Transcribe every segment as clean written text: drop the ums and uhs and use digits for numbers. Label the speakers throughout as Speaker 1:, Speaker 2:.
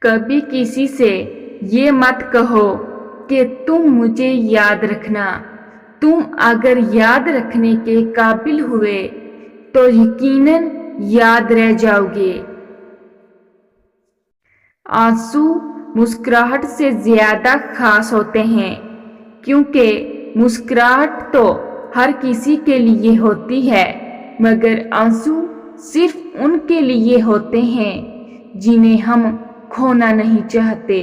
Speaker 1: कभी किसी से ये मत कहो कि तुम मुझे याद रखना। तुम अगर याद रखने के काबिल हुए तो यकीनन याद रह जाओगे। आंसू मुस्कुराहट से ज्यादा खास होते हैं, क्योंकि मुस्कुराहट तो हर किसी के लिए होती है, मगर आंसू सिर्फ उनके लिए होते हैं जिन्हें हम खोना नहीं चाहते।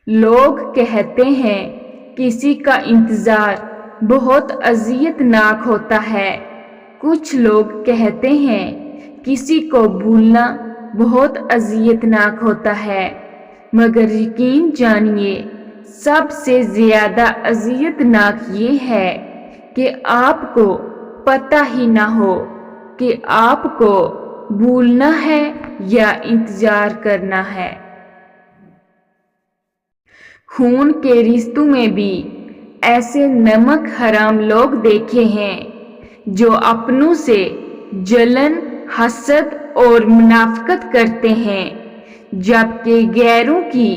Speaker 1: लोग कहते हैं किसी का इंतजार बहुत अजियतनाक होता है। कुछ लोग कहते हैं किसी को भूलना बहुत अजियतनाक होता है, मगर यकीन जानिए सबसे ज्यादा अजियतनाक ये है कि आपको पता ही ना हो कि आपको भूलना है या इंतजार करना है। खून के रिश्तों में भी ऐसे नमक हराम लोग देखे हैं जो अपनों से जलन, हसद और मुनाफिकत करते हैं, जबकि गैरों की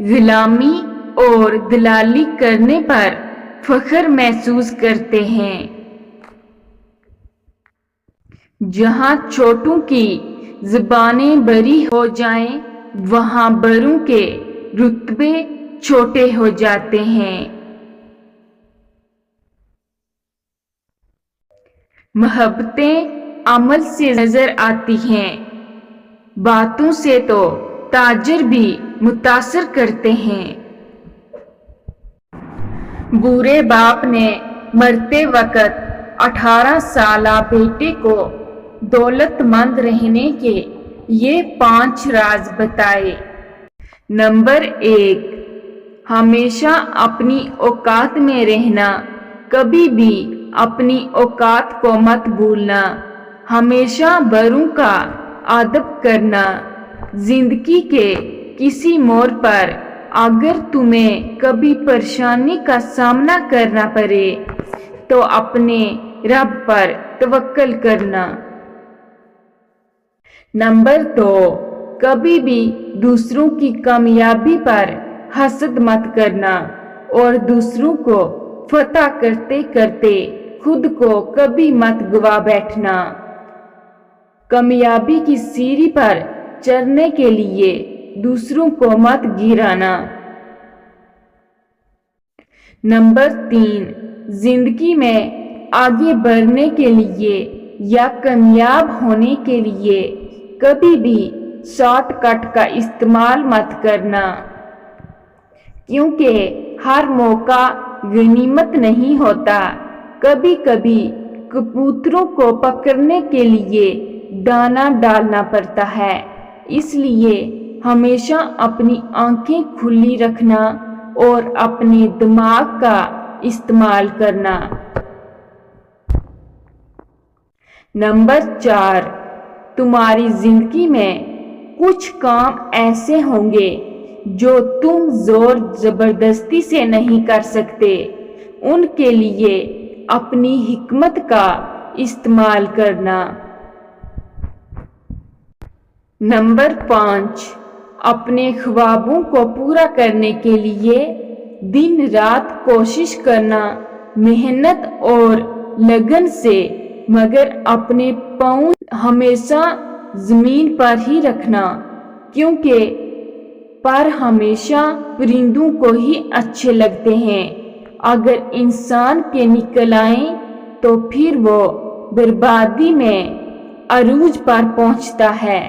Speaker 1: गुलामी और दलाली करने पर फख्र महसूस करते हैं। जहां छोटों की जुबानें बरी हो जाएं, वहां बड़ों के रुतबे छोटे हो जाते हैं। मोहब्बतें अमल से नजर आती हैं, बातों से तो ताजर भी मुतासर करते हैं। बुरे बाप ने मरते वक्त 18 साला बेटे को दौलतमंद रहने के ये 5 राज बताए। नंबर 1, हमेशा अपनी औकात में रहना। कभी भी अपनी औकात को मत भूलना। हमेशा बड़ों का अदब करना। जिंदगी के किसी मोड़ पर अगर तुम्हें कभी परेशानी का सामना करना पड़े तो अपने रब पर तवक्कल करना। नंबर 2, कभी भी दूसरों की कामयाबी पर हसद मत करना और दूसरों को फतह करते करते खुद को कभी मत गवा बैठना। कामयाबी की सीढ़ी पर चढ़ने के लिए दूसरों को मत गिराना। नंबर 3, जिंदगी में आगे बढ़ने के लिए या कामयाब होने के लिए कभी भी शॉर्टकट का इस्तेमाल मत करना, क्योंकि हर मौका गनीमत नहीं होता। कभी कभी कबूतरों को पकड़ने के लिए दाना डालना पड़ता है। इसलिए हमेशा अपनी आंखें खुली रखना और अपने दिमाग का इस्तेमाल करना। नंबर 4, तुम्हारी जिंदगी में कुछ काम ऐसे होंगे जो तुम जोर जबरदस्ती से नहीं कर सकते। उनके लिए अपनी हिकमत का इस्तेमाल करना। नंबर 5, अपने ख्वाबों को पूरा करने के लिए दिन रात कोशिश करना, मेहनत और लगन से, मगर अपने पांव हमेशा जमीन पर ही रखना, क्योंकि पर हमेशा परिंदों को ही अच्छे लगते हैं। अगर इंसान के निकल आए तो फिर वो बर्बादी में अरूज पर पहुंचता है।